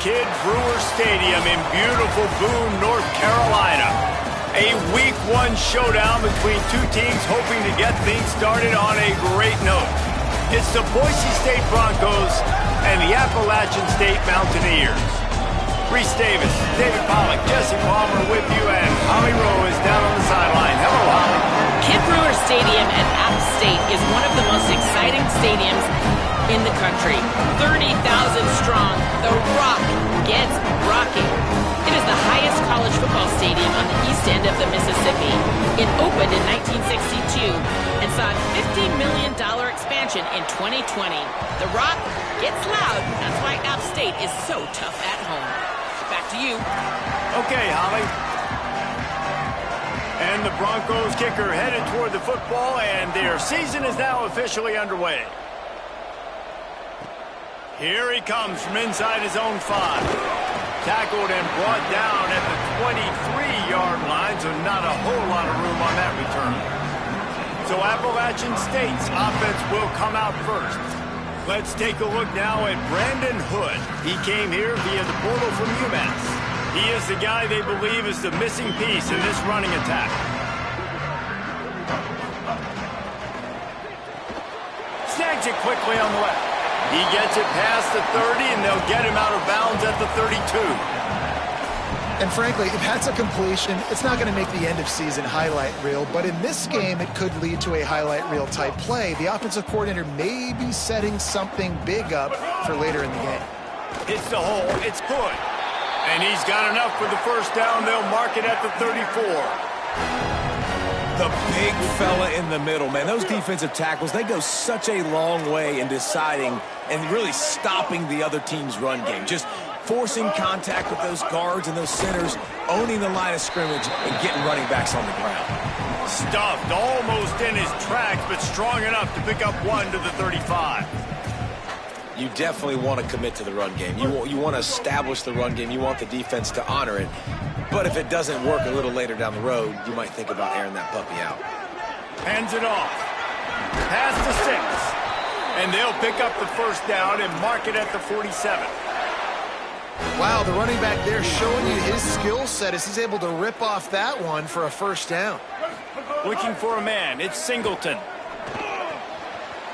Kid Brewer Stadium in beautiful Boone, North Carolina. A Week 1 showdown between two teams hoping to get things started on a great note. It's the Boise State Broncos and the Appalachian State Mountaineers. Reese Davis, David Pollack, Jesse Palmer with you, and Holly Rowe is down on the sideline. Hello, Holly. Kid Brewer Stadium at App State is one of the most exciting stadiums in the country. 30,000 strong, the Rock gets rocking. It is the highest college football stadium on the east end of the Mississippi. It opened in 1962 and saw a $50 million expansion in 2020. The Rock gets loud. That's why App State is so tough at home. Back to you. Okay, Holly. And the Broncos kicker headed toward the football, and their season is now officially underway. Here he comes from inside his own 5. Tackled and brought down at the 23-yard line, so not a whole lot of room on that return. So Appalachian State's offense will come out first. Let's take a look now at Brandon Hood. He came here via the portal from UMass. He is the guy they believe is the missing piece in this running attack. Snags it quickly on the left. He gets it past the 30, and they'll get him out of bounds at the 32. And frankly, if that's a completion, it's not going to make the end-of-season highlight reel. But in this game, it could lead to a highlight reel type play. The offensive coordinator may be setting something big up for later in the game. Hits the hole. It's Hood. And he's got enough for the first down. They'll mark it at the 34. The big fella in the middle, man. Those defensive tackles, they go such a long way in deciding and really stopping the other team's run game. Just forcing contact with those guards and those centers, owning the line of scrimmage, and getting running backs on the ground. Stuffed almost in his tracks, but strong enough to pick up one to the 35. You definitely want to commit to the run game. You want to establish the run game. You want the defense to honor it. But if it doesn't work a little later down the road, you might think about airing that puppy out. Hands it off. Pass to 6. And they'll pick up the first down and mark it at the 47. Wow, the running back there showing you his skill set as he's able to rip off that one for a first down. Looking for a man. It's Singleton.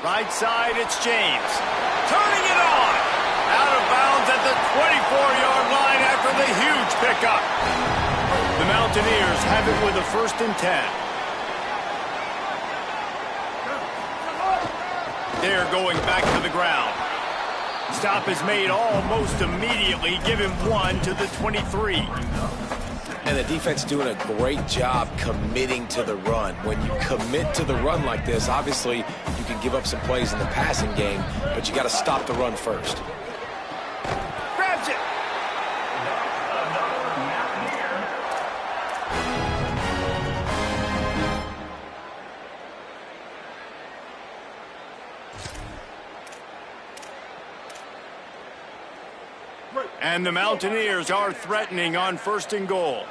Right side, it's James. Turning it on. Out of bounds at the 24-yard line after the huge pickup. The Mountaineers have it with a 1st and 10. They're going back to the ground. Stop is made almost immediately. Give him 1 to the 23. And the defense doing a great job committing to the run. When you commit to the run like this, obviously you can give up some plays in the passing game, but you got to stop the run first. Grabs it. And the Mountaineers are threatening on 1st and goal.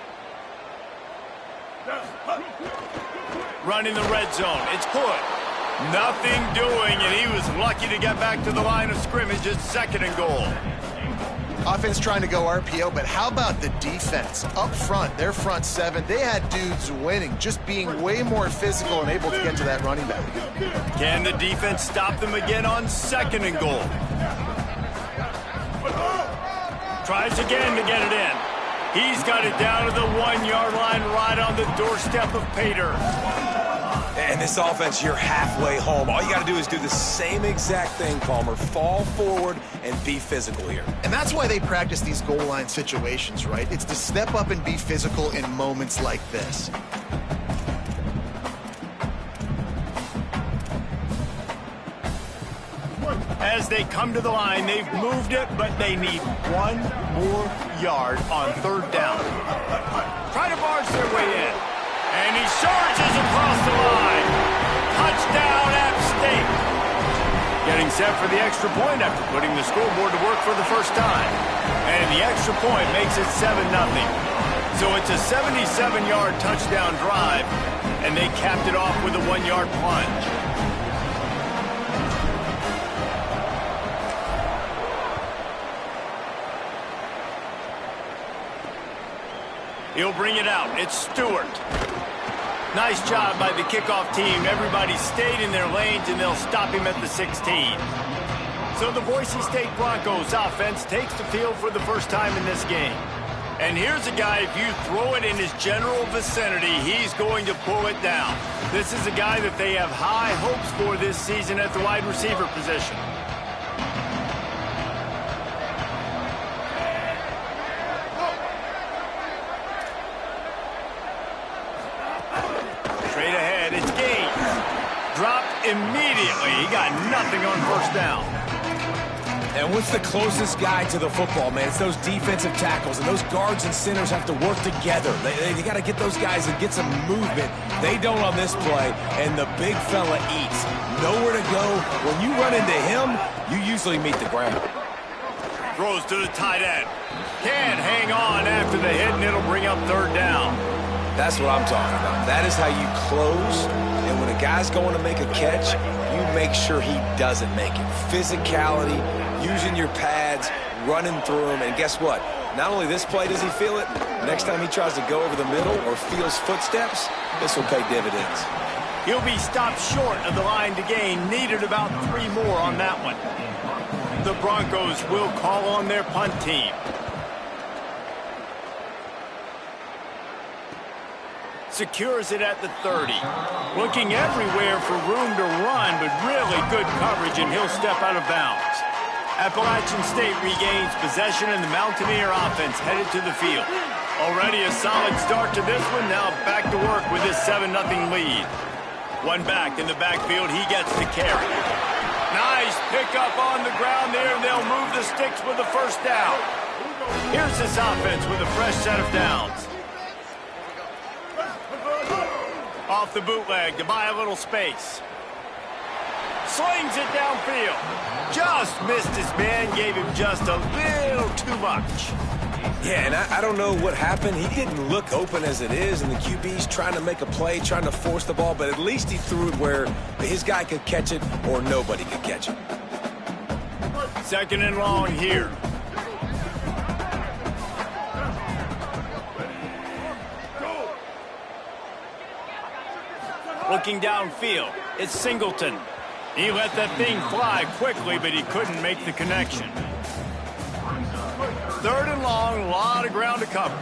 Running the red zone. It's Hood. Nothing doing, and he was lucky to get back to the line of scrimmage at 2nd and goal. Offense trying to go RPO, but how about the defense? Up front, their front 7, they had dudes winning, just being way more physical and able to get to that running back. Can the defense stop them again on 2nd and goal? Tries again to get it in. He's got it down to the 1-yard line right on the doorstep of Pater. And this offense, you're halfway home. All you got to do is do the same exact thing, Palmer. Fall forward and be physical here. And that's why they practice these goal line situations, right? It's to step up and be physical in moments like this. As they come to the line, they've moved it, but they need 1 more yard on 3rd down. Try to barge their way in. And he charges across the line. Touchdown, App State. Getting set for the extra point after putting the scoreboard to work for the first time. And the extra point makes it 7-0. So it's a 77-yard touchdown drive, and they capped it off with a 1-yard plunge. He'll bring it out. It's Stewart. Nice job by the kickoff team. Everybody stayed in their lanes, and they'll stop him at the 16. So the Boise State Broncos offense takes the field for the first time in this game. And here's a guy, if you throw it in his general vicinity, he's going to pull it down. This is a guy that they have high hopes for this season at the wide receiver position. Straight ahead, it's Gaines. Dropped immediately. He got nothing on first down. And what's the closest guy to the football, man? It's those defensive tackles, and those guards and centers have to work together. They got to get those guys and get some movement. They don't on this play, and the big fella eats. Nowhere to go. When you run into him, you usually meet the ground. Throws to the tight end. Can't hang on after the hit, and it'll bring up third down. That's what I'm talking about. That is how you close, and when a guy's going to make a catch, you make sure he doesn't make it. Physicality, using your pads, running through him, and guess what? Not only this play does he feel it, next time he tries to go over the middle or feels footsteps, this will pay dividends. He'll be stopped short of the line to gain. Needed about 3 more on that one. The Broncos will call on their punt team. Secures it at the 30. Looking everywhere for room to run, but really good coverage, and he'll step out of bounds. Appalachian State regains possession, and the Mountaineer offense headed to the field. Already a solid start to this one. Now back to work with this 7-0 lead. One back in the backfield. He gets the carry. Nice pickup on the ground there, and they'll move the sticks with the first down. Here's this offense with a fresh set of downs. Off the bootleg to buy a little space. Slings it downfield. Just missed his man, gave him just a little too much. Yeah, and I don't know what happened. He didn't look open as it is, and the QB's trying to make a play, trying to force the ball, but at least he threw it where his guy could catch it or nobody could catch it. Second and long here. Looking downfield, it's Singleton. He let that thing fly quickly, but he couldn't make the connection. Third and long, a lot of ground to cover.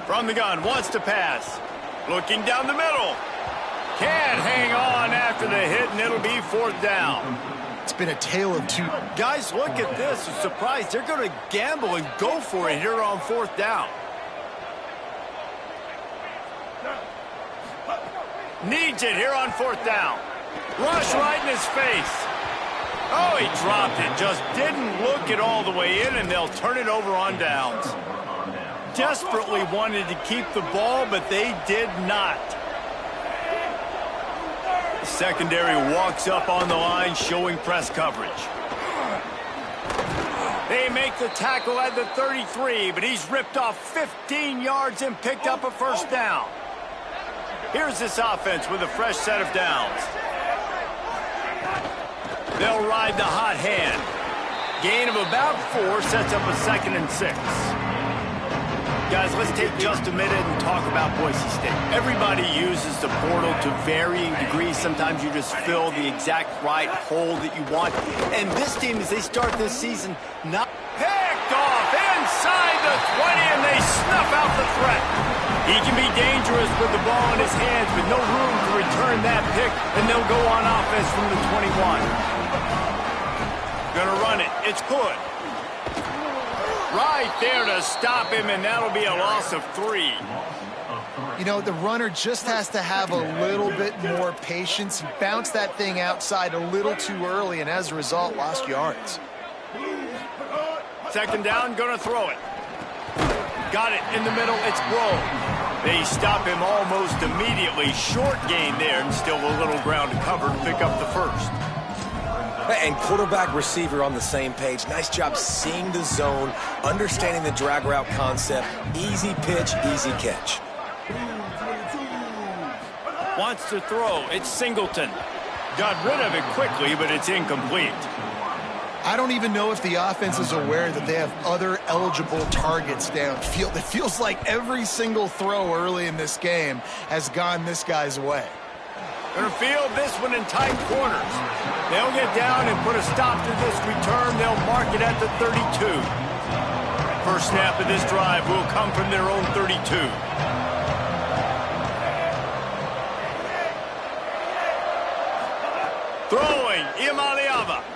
From the gun, wants to pass. Looking down the middle. Can't hang on after the hit, and it'll be fourth down. It's been a tale of two. Guys, look at this. I'm surprised. They're going to gamble and go for it here on fourth down. Needs it here on fourth down. Rush right in his face. Oh, he dropped it. Just didn't look it all the way in, and they'll turn it over on downs. Desperately wanted to keep the ball, but they did not. The secondary walks up on the line, showing press coverage. They make the tackle at the 33, but he's ripped off 15 yards and picked up a first down. Here's this offense with a fresh set of downs. They'll ride the hot hand. Gain of about 4 sets up a 2nd and 6. Guys, let's take just a minute and talk about Boise State. Everybody uses the portal to varying degrees. Sometimes you just fill the exact right hole that you want. And this team, as they start this season, not picked off inside the 20, and they snuff out the threat. He can be dangerous with the ball in his hands, but no room to return that pick, and they'll go on offense from the 21. Gonna run it. It's good. Right there to stop him, and that'll be a loss of 3. You know, the runner just has to have a little bit more patience. He bounced that thing outside a little too early, and as a result, lost yards. Second down, gonna throw it. Got it in the middle, it's Grove. They stop him almost immediately. Short gain there, and still a little ground to cover to pick up the first. And quarterback receiver on the same page. Nice job seeing the zone, understanding the drag route concept. Easy pitch, easy catch. Wants to throw, it's Singleton. Got rid of it quickly, but it's incomplete. I don't even know if the offense is aware that they have other eligible targets downfield. It feels like every single throw early in this game has gone this guy's way. Going to field this one in tight corners. They'll get down and put a stop to this return. They'll mark it at the 32. First snap of this drive will come from their own 32. Throwing, Imaliava.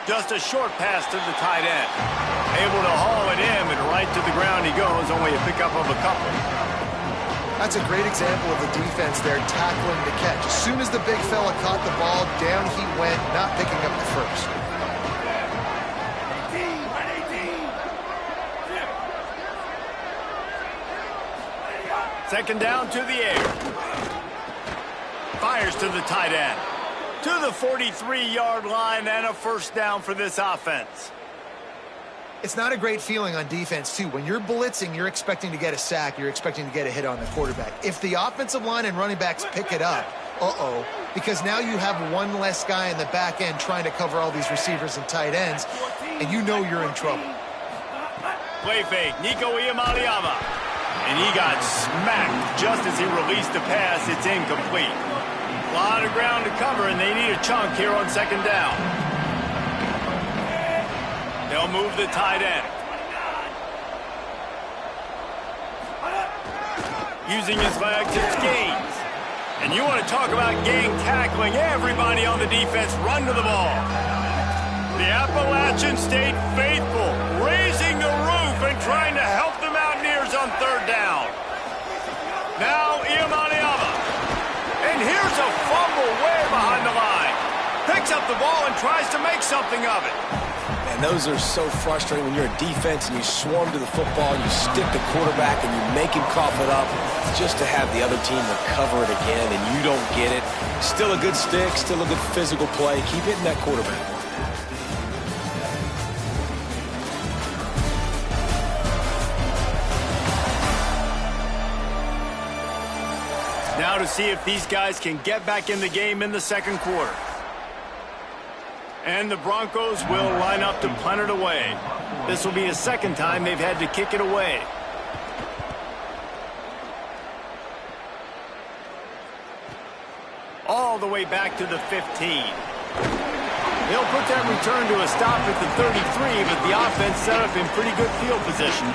Just a short pass to the tight end. Able to haul it in, and right to the ground he goes, only a pickup of a couple. That's a great example of the defense there tackling the catch. As soon as the big fella caught the ball, down he went, not picking up the first. Second down to the air. Fires to the tight end. To the 43-yard line and a first down for this offense. It's not a great feeling on defense, too. When you're blitzing, you're expecting to get a sack. You're expecting to get a hit on the quarterback. If the offensive line and running backs pick it up, because now you have one less guy in the back end trying to cover all these receivers and tight ends, and you know you're in trouble. Play fake, Nico Iamaleava. And he got smacked just as he released the pass. It's incomplete. A lot of ground to cover, and they need a chunk here on second down. They'll move the tight end. Using his legs, it's Gaines. And you want to talk about gang tackling. Everybody on the defense run to the ball. The Appalachian State faithful raising the roof and trying to help the Mountaineers on third down. Now Iamaleava. And here's a fumble way behind the line. Picks up the ball and tries to make something of it. And those are so frustrating when you're a defense and you swarm to the football, you stick the quarterback and you make him cough it up just to have the other team recover it again and you don't get it. Still a good stick, still a good physical play. Keep hitting that quarterback. Now to see if these guys can get back in the game in the second quarter. And the Broncos will line up to punt it away. This will be a second time they've had to kick it away. All the way back to the 15. They'll put that return to a stop at the 33, but the offense set up in pretty good field position.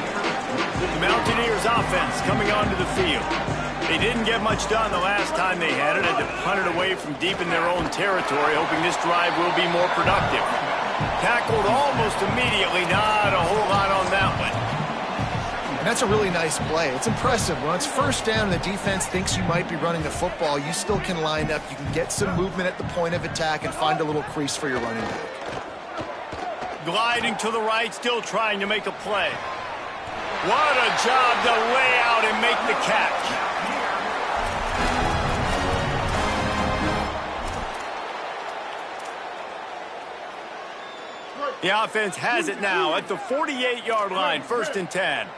The Mountaineers offense coming onto the field. They didn't get much done the last time they had it. Had to punt it away from deep in their own territory, hoping this drive will be more productive. Tackled almost immediately. Not a whole lot on that one. And that's a really nice play. It's impressive. When it's first down and the defense thinks you might be running the football, you still can line up. You can get some movement at the point of attack and find a little crease for your running back. Gliding to the right, still trying to make a play. What a job to lay out and make the catch. The offense has it now at the 48-yard line, 1st and 10.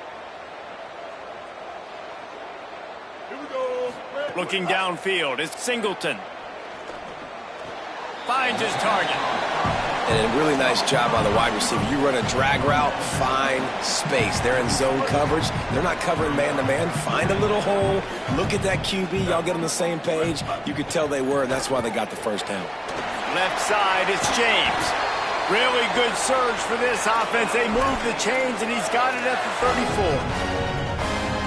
Looking downfield, it's Singleton. Finds his target. And a really nice job on the wide receiver. You run a drag route, find space. They're in zone coverage. They're not covering man-to-man. Find a little hole. Look at that QB. Y'all get on the same page. You could tell they were, and that's why they got the first down. Left side, it's James. Really good surge for this offense. They move the chains, and he's got it at the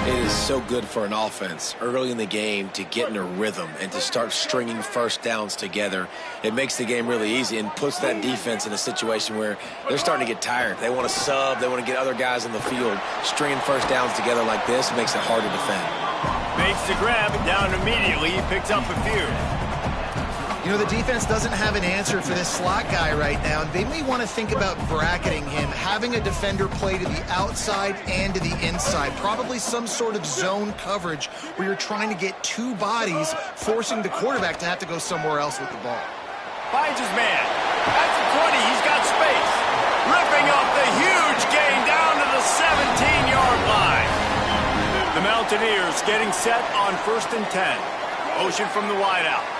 34. It is so good for an offense early in the game to get in a rhythm and to start stringing first downs together. It makes the game really easy and puts that defense in a situation where they're starting to get tired. They want to sub. They want to get other guys in the field. Stringing first downs together like this makes it hard to defend. Makes the grab, and down immediately. He picks up a few. You know, the defense doesn't have an answer for this slot guy right now. They may want to think about bracketing him, having a defender play to the outside and to the inside. Probably some sort of zone coverage where you're trying to get two bodies, forcing the quarterback to have to go somewhere else with the ball. Finds his man. At the 20, he's got space. Ripping up the huge gain down to the 17-yard line. The Mountaineers getting set on 1st and 10. Motion from the wideout.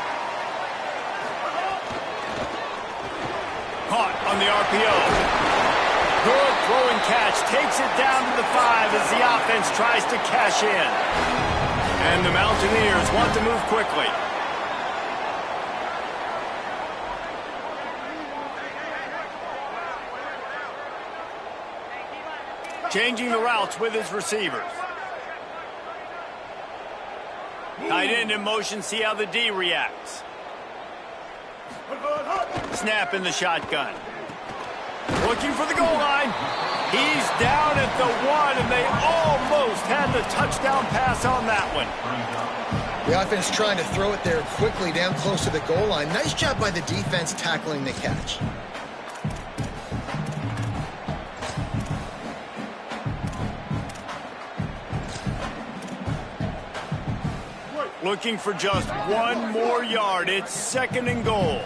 Caught on the RPO. Good throw and catch. Takes it down to the 5 as the offense tries to cash in. And the Mountaineers want to move quickly. Changing the routes with his receivers. Tight end in motion, see how the D reacts. Snap in the shotgun. Looking for the goal line. He's down at the 1, and they almost had the touchdown pass on that one. The offense trying to throw it there quickly down close to the goal line. Nice job by the defense tackling the catch. Looking for just 1 more yard. It's 2nd and goal.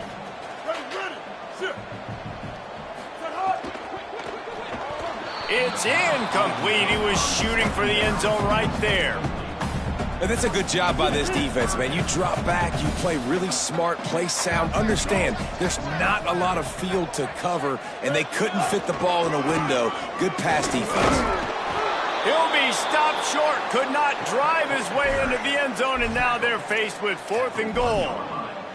It's incomplete. He was shooting for the end zone right there. And that's a good job by this defense, man. You drop back, you play really smart, play sound. Understand, there's not a lot of field to cover, and they couldn't fit the ball in a window. Good pass defense. He'll be stopped short. Could not drive his way into the end zone, and now they're faced with 4th and goal.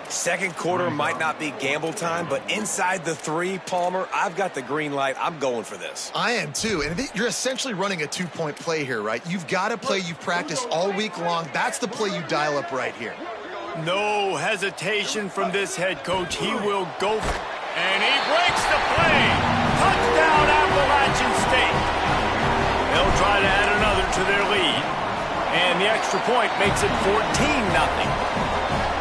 Second quarter might not be gamble time, but inside the 3, Palmer, I've got the green light. I'm going for this. I am too, and you're essentially running a 2-point play here, right? You've got a play you've practiced all week long. That's the play you dial up right here. No hesitation from this head coach. He will go, and he breaks the play. Touchdown, Appalachian State. They'll try to add another to their lead. And the extra point makes it 14-0.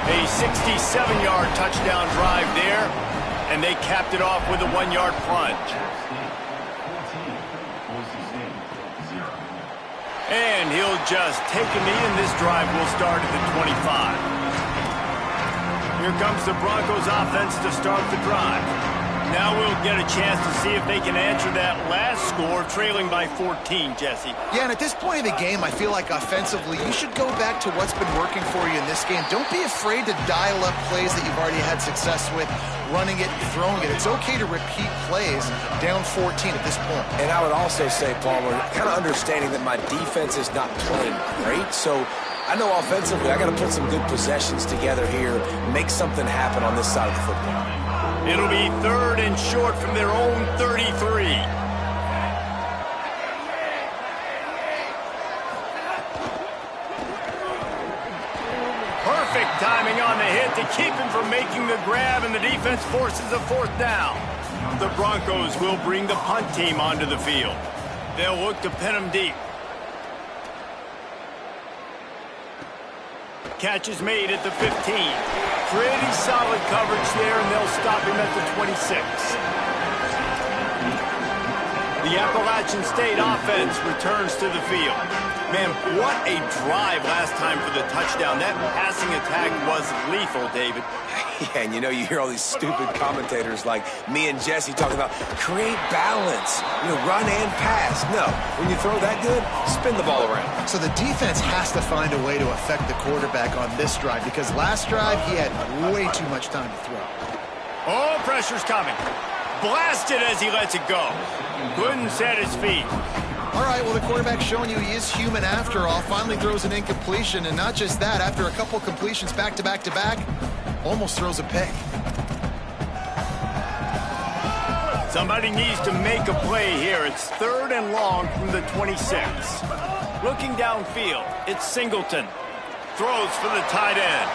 A 67-yard touchdown drive there, and they capped it off with a 1-yard plunge. And he'll just take a knee, and this drive will start at the 25. Here comes the Broncos offense to start the drive. Now we'll get a chance to see if they can answer that last score, trailing by 14, Jesse. Yeah, and at this point in the game, I feel like offensively, you should go back to what's been working for you in this game. Don't be afraid to dial up plays that you've already had success with, running it, throwing it. It's okay to repeat plays down 14 at this point. And I would also say, Palmer, kind of understanding that my defense is not playing great, so I know offensively I got to put some good possessions together here, make something happen on this side of the football. It'll be 3rd and short from their own 33. Perfect timing on the hit to keep him from making the grab, and the defense forces a 4th down. The Broncos will bring the punt team onto the field. They'll look to pin him deep. Catch is made at the 15. Pretty solid coverage there, and they'll stop him at the 26. The Appalachian State offense returns to the field. Man, what a drive last time for the touchdown. That passing attack was lethal, David. Yeah, and you know, you hear all these stupid commentators like me and Jesse talking about create balance, run and pass. No, when you throw that good, spin the ball around. So the defense has to find a way to affect the quarterback on this drive, because last drive he had way too much time to throw. Oh, pressure's coming. Blasted as he lets it go. Couldn't set his feet. All right, well, the quarterback's showing you he is human after all. Finally throws an incompletion, and not just that, after a couple completions back-to-back-to-back, almost throws a pick. Somebody needs to make a play here. It's 3rd and long from the 26. Looking downfield, it's Singleton. Throws for the tight end.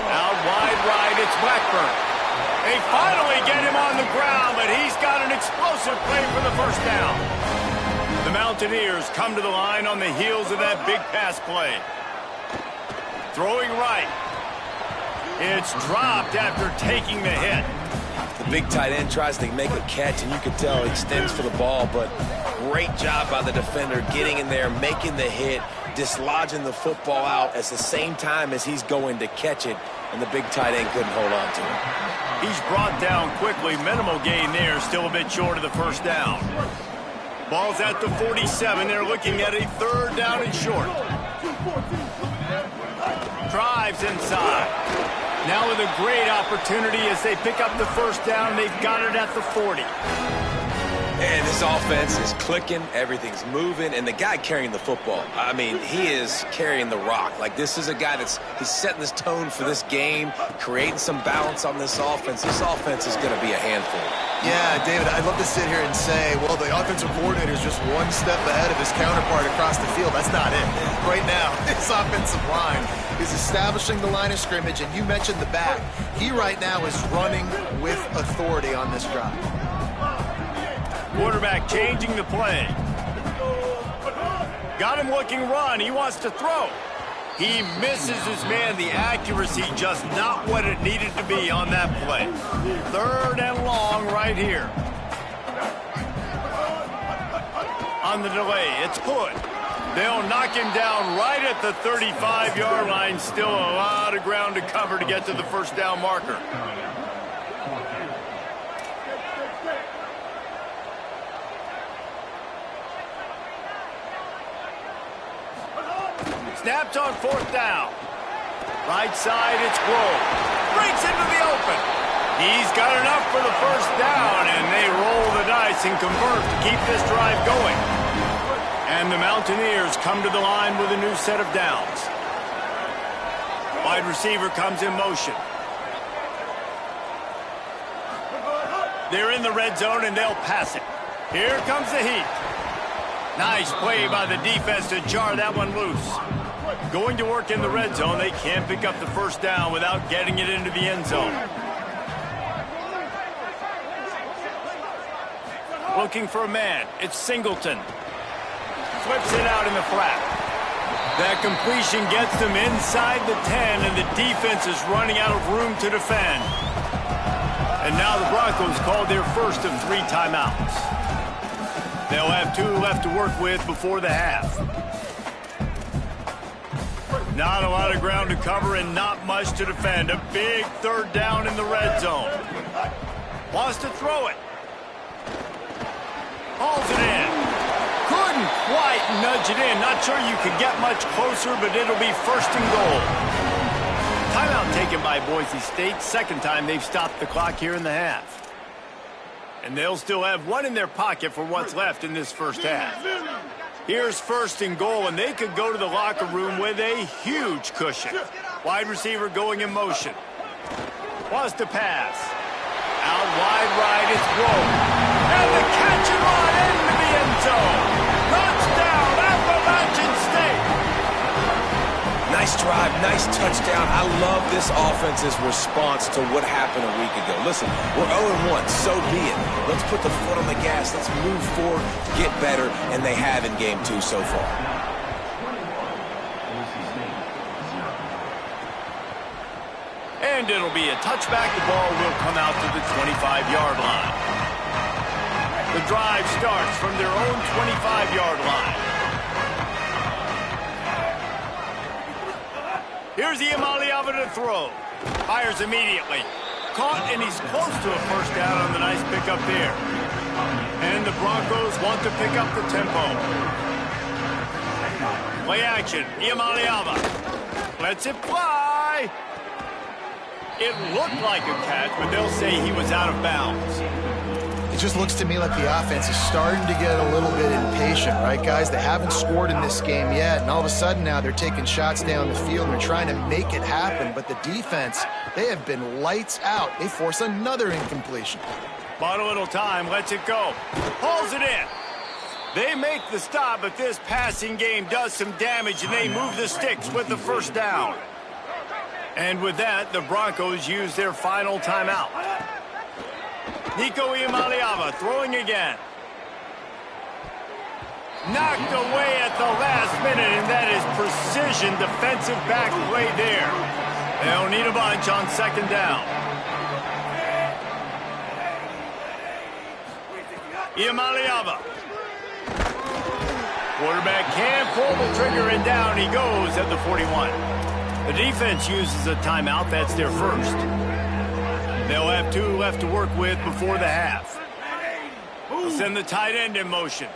Out wide right, it's Blackburn. They finally get him on the ground, but he's got an explosive play for the 1st down. The Mountaineers come to the line on the heels of that big pass play. Throwing right. It's dropped after taking the hit. The big tight end tries to make a catch, and you can tell he extends for the ball, but great job by the defender getting in there, making the hit, dislodging the football out at the same time as he's going to catch it, and the big tight end couldn't hold on to it. He's brought down quickly. Minimal gain there, still a bit short of the 1st down. Ball's at the 47. They're looking at a 3rd down and short. Drives inside. Now with a great opportunity as they pick up the first down. They've got it at the 40. And this offense is clicking, everything's moving, and the guy carrying the football, I mean, he is carrying the rock. Like, this is a guy he's setting this tone for this game, creating some balance on this offense. This offense is going to be a handful. Yeah, David, I'd love to sit here and say, well, the offensive coordinator is just one step ahead of his counterpart across the field. That's not it. Right now, this offensive line is establishing the line of scrimmage, and you mentioned the back. He right now is running with authority on this drive. Quarterback changing the play. Got him looking run. He wants to throw. He misses his man. The accuracy just not what it needed to be on that play. 3rd and long right here. On the delay, it's Hood. They'll knock him down right at the 35-yard line. Still a lot of ground to cover to get to the first down marker. Snapped on 4th down. Right side, it's Grove. Breaks into the open. He's got enough for the first down, and they roll the dice and convert to keep this drive going. And the Mountaineers come to the line with a new set of downs. Wide receiver comes in motion. They're in the red zone, and they'll pass it. Here comes the heat. Nice play by the defense to jar that one loose. Going to work in the red zone, they can't pick up the first down without getting it into the end zone. Looking for a man. It's Singleton. Flips it out in the flat. That completion gets them inside the 10, and the defense is running out of room to defend. And now the Broncos called their first of 3 timeouts. They'll have 2 left to work with before the half. Not a lot of ground to cover and not much to defend. A big 3rd down in the red zone. Wants to throw it. Hauls it in. Couldn't quite nudge it in. Not sure you could get much closer, but it'll be 1st and goal. Timeout taken by Boise State. 2nd time they've stopped the clock here in the half. And they'll still have 1 in their pocket for what's left in this first half. Here's 1st and goal, and they could go to the locker room with a huge cushion. Wide receiver going in motion. Wants to pass. Out wide right, it's Grove. And the catch and run into the end zone. Touchdown, Appalachian State. Nice drive, nice touchdown. I love this offense's response to what happened a week ago. Listen, we're 0-1, so be it. Let's put the foot on the gas. Let's move forward, get better, and they have in game 2 so far. And it'll be a touchback. The ball will come out to the 25-yard line. The drive starts from their own 25-yard line. Here's Iamaleava to throw. Fires immediately. Caught, and he's close to a first down on the nice pickup there. And the Broncos want to pick up the tempo. Play action. Iamaleava lets it fly. It looked like a catch, but they'll say he was out of bounds. It just looks to me like the offense is starting to get a little bit impatient, right, guys? They haven't scored in this game yet, and all of a sudden now they're taking shots down the field and they're trying to make it happen. But the defense, they have been lights out. They force another incompletion. Bought a little time, lets it go. Hauls it in. They make the stop, but this passing game does some damage, and they move the sticks with the first down. And with that, the Broncos use their final timeout. Nico Iamaleava throwing again. Knocked away at the last minute, and that is precision defensive back play there. They'll need a bunch on 2nd down. Iamaleava. Quarterback can't pull the trigger, and down he goes at the 41. The defense uses a timeout. That's their first. They'll have 2 left to work with before the half. They'll send the tight end in motion.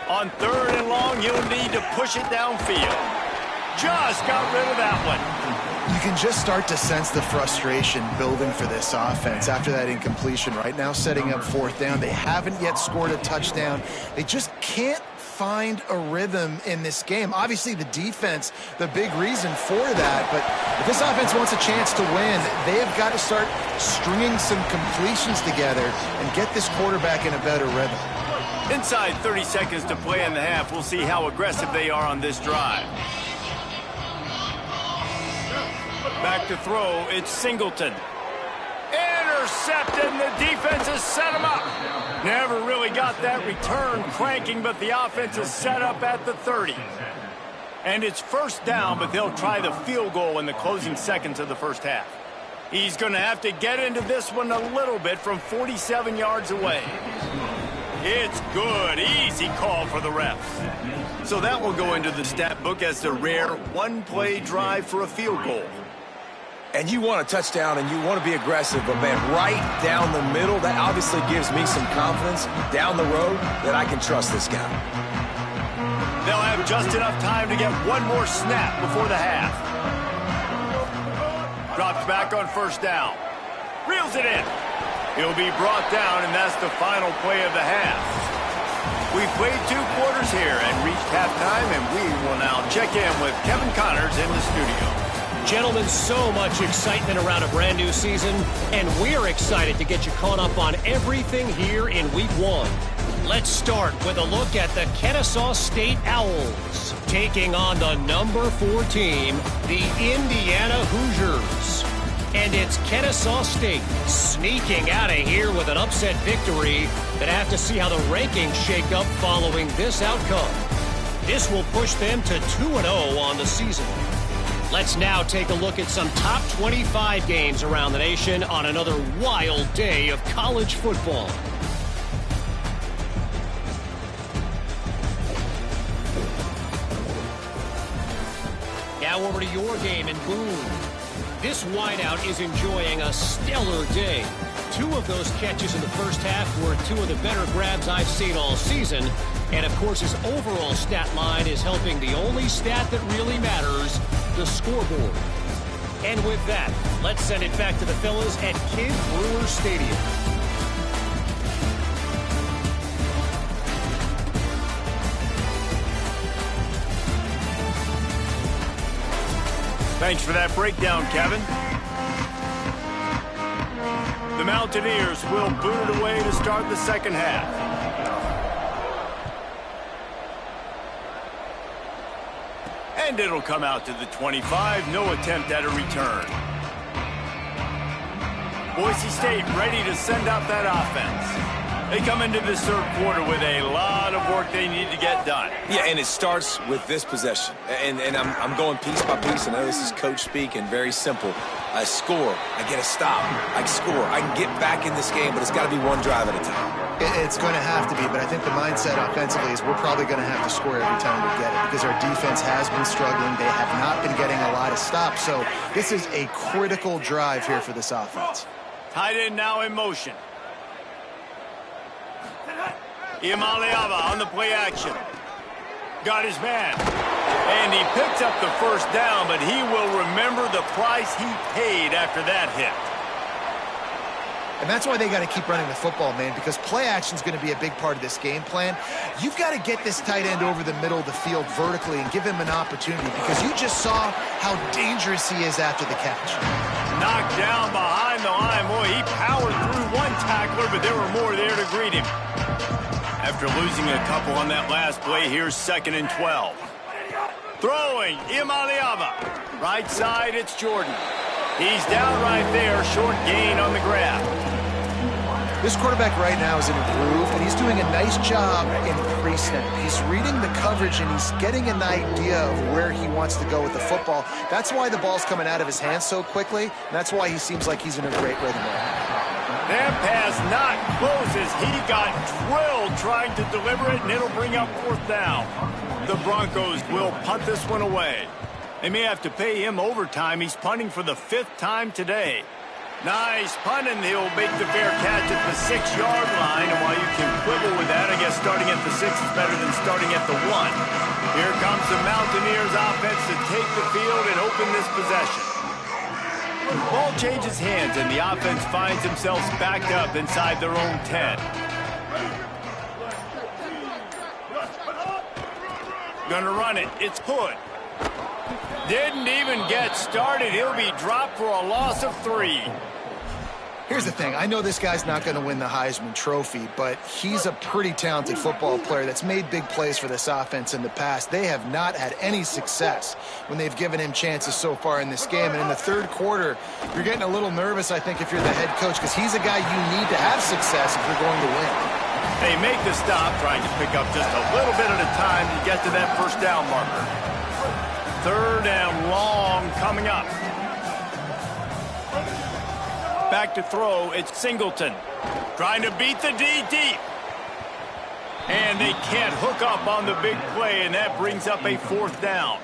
On 3rd and long, he'll need to push it downfield. just got rid of that one. You can just start to sense the frustration building for this offense after that incompletion. Right now, setting up 4th down. They haven't yet scored a touchdown. They just can't find a rhythm in this game. Obviously, the defense, the big reason for that. But if this offense wants a chance to win, they have got to start stringing some completions together and get this quarterback in a better rhythm. Inside 30 seconds to play in the half. We'll see how aggressive they are on this drive. Back to throw, it's Singleton. Intercepted, and the defense has set him up. Never really got that return cranking, but the offense is set up at the 30. And it's 1st down, but they'll try the field goal in the closing seconds of the first half. He's going to have to get into this one a little bit from 47 yards away. It's good. Easy call for the refs. So that will go into the stat book as the rare one-play drive for a field goal. And you want a touchdown and you want to be aggressive, but man, right down the middle, that obviously gives me some confidence down the road that I can trust this guy. They'll have just enough time to get one more snap before the half. Drops back on 1st down. Reels it in. He'll be brought down, and that's the final play of the half. We've played 2 quarters here and reached halftime, and we will now check in with Kevin Connors in the studio. Gentlemen, so much excitement around a brand new season, and we're excited to get you caught up on everything here in Week 1. Let's start with a look at the Kennesaw State Owls, taking on the number 4 team, the Indiana Hoosiers. And it's Kennesaw State sneaking out of here with an upset victory. Gonna have to see how the rankings shake up following this outcome. This will push them to 2-0 on the season. Let's now take a look at some top 25 games around the nation on another wild day of college football. Now over to your game in Boone. This wideout is enjoying a stellar day. 2 of those catches in the first half were 2 of the better grabs I've seen all season. And, of course, his overall stat line is helping the only stat that really matters, the scoreboard. And with that, let's send it back to the fellas at Kid Brewer Stadium. Thanks for that breakdown, Kevin. The Mountaineers will boot it away to start the second half. And it'll come out to the 25. No attempt at a return. Boise State ready to send out that offense. They come into this 3rd quarter with a lot of work they need to get done. Yeah, and it starts with this possession. And I'm going piece by piece. I know this is coach speak and very simple. I score. I get a stop. I score. I can get back in this game, but it's got to be one drive at a time. It's going to have to be, but I think the mindset offensively is we're probably going to have to score every time we get it because our defense has been struggling. They have not been getting a lot of stops. So this is a critical drive here for this offense. Tight end now in motion. Imaliava on the play action. Got his man. And he picks up the 1st down, but he will remember the price he paid after that hit. And that's why they got to keep running the football, man, because play action is going to be a big part of this game plan. You've got to get this tight end over the middle of the field vertically and give him an opportunity because you just saw how dangerous he is after the catch. Knocked down behind the line. Boy, he powered through one tackler, but there were more there to greet him. After losing a couple on that last play, here's 2nd and 12. Throwing, Imaliava. Right side, it's Jordan. He's down right there, short gain on the grab. This quarterback right now is in a groove, and he's doing a nice job in pre-snap. He's reading the coverage, and he's getting an idea of where he wants to go with the football. That's why the ball's coming out of his hands so quickly, and that's why he seems like he's in a great rhythm right now. That pass not close as he got drilled trying to deliver it, and it'll bring up 4th down. The Broncos will punt this one away. They may have to pay him overtime. He's punting for the 5th time today. Nice punt, and he'll make the fair catch at the 6-yard line. And while you can quibble with that, I guess starting at the 6 is better than starting at the 1. Here comes the Mountaineers offense to take the field and open this possession. Ball changes hands, and the offense finds themselves backed up inside their own 10. Gonna run it. It's Hood. Didn't even get started. He'll be dropped for a loss of 3. Here's the thing. I know this guy's not going to win the Heisman Trophy, but he's a pretty talented football player that's made big plays for this offense in the past. They have not had any success when they've given him chances so far in this game. And in the third quarter, you're getting a little nervous, I think, if you're the head coach, because he's a guy you need to have success if you're going to win. They make the stop, trying to pick up just a little bit at a time to get to that first down marker. 3rd and long coming up. Back to throw, it's Singleton. Trying to beat the D deep. And they can't hook up on the big play, and that brings up a 4th down.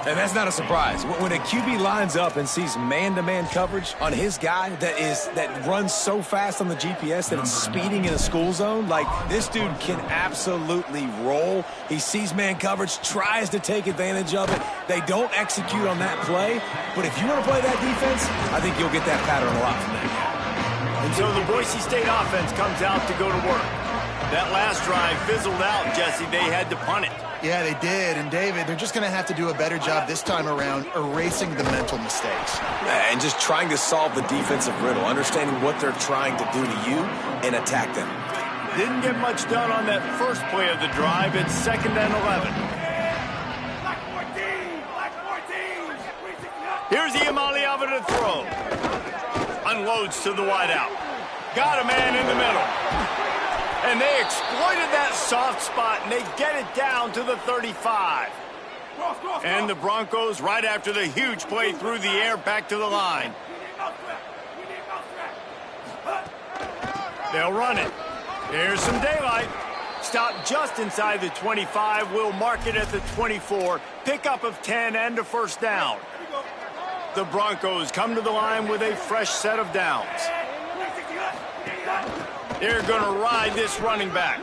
And that's not a surprise. When a QB lines up and sees man-to-man coverage on his guy that runs so fast on the GPS that it's speeding in a school zone, like, this dude can absolutely roll. He sees man coverage, tries to take advantage of it. They don't execute on that play. But if you want to play that defense, I think you'll get that pattern a lot from that guy. And so the Boise State offense comes out to go to work. That last drive fizzled out, Jesse. They had to punt it. Yeah, they did. And, David, they're just going to have to do a better job this time around erasing the mental mistakes. And just trying to solve the defensive riddle, understanding what they're trying to do to you and attack them. Didn't get much done on that first play of the drive. It's 2nd and 11. Here's Iamaleava to throw. Unloads to the wideout. Got a man in the middle. And they exploited that soft spot, and they get it down to the 35. And the Broncos, right after the huge play through the air, back to the line. They'll run it. Here's some daylight. Stop just inside the 25. We'll mark it at the 24. Pickup of 10 and a 1st down. The Broncos come to the line with a fresh set of downs. They're going to ride this running back.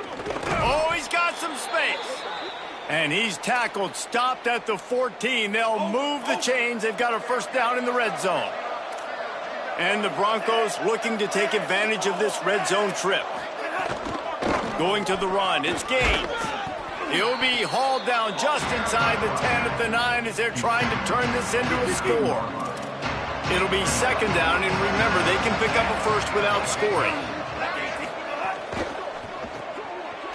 Oh, he's got some space. And he's tackled, stopped at the 14. They'll move the chains. They've got a 1st down in the red zone. And the Broncos looking to take advantage of this red zone trip. Going to the run, it's Gaines. He'll be hauled down just inside the 10 at the 9 as they're trying to turn this into a score. It'll be 2nd down, and remember, they can pick up a 1st without scoring.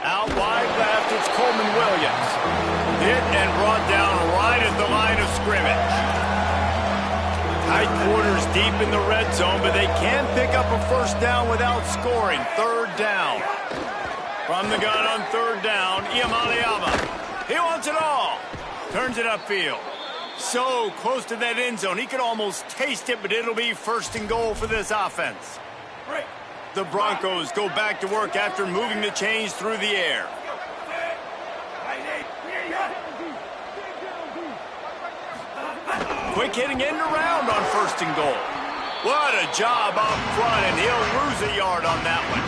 Out wide left, it's Coleman Williams. Hit and brought down right at the line of scrimmage. Tight quarters deep in the red zone, but they can pick up a 1st down without scoring. 3rd down. From the gun on 3rd down, Iamaleava. He wants it all. Turns it upfield. So close to that end zone, he could almost taste it, but it'll be 1st and goal for this offense. The Broncos go back to work after moving the chains through the air. Quick hitting end around on 1st and goal. What a job up front, and he'll lose a yard on that one.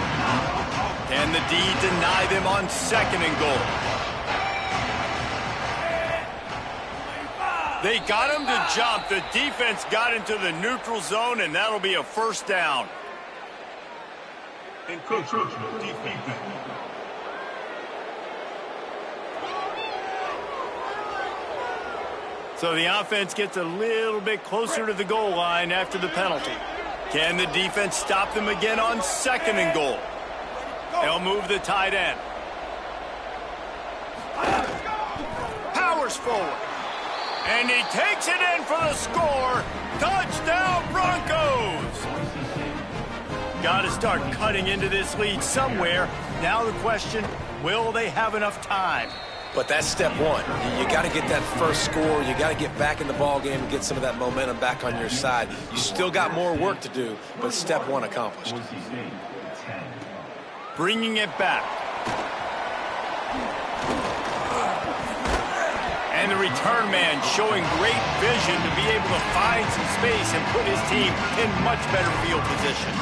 Can the D deny them on 2nd and goal? They got him to jump. The defense got into the neutral zone, and that'll be a 1st down. So the offense gets a little bit closer to the goal line after the penalty. Can the defense stop them again on 2nd and goal? They'll move the tight end. Powers forward. And he takes it in for the score. Touchdown, Broncos! Got to start cutting into this lead somewhere. Now the question, will they have enough time? But that's step one. You got to get that first score. You got to get back in the ball game and get some of that momentum back on your side. You still got more work to do, but step one accomplished. Bringing it back. And the return man showing great vision to be able to find some space and put his team in much better field position.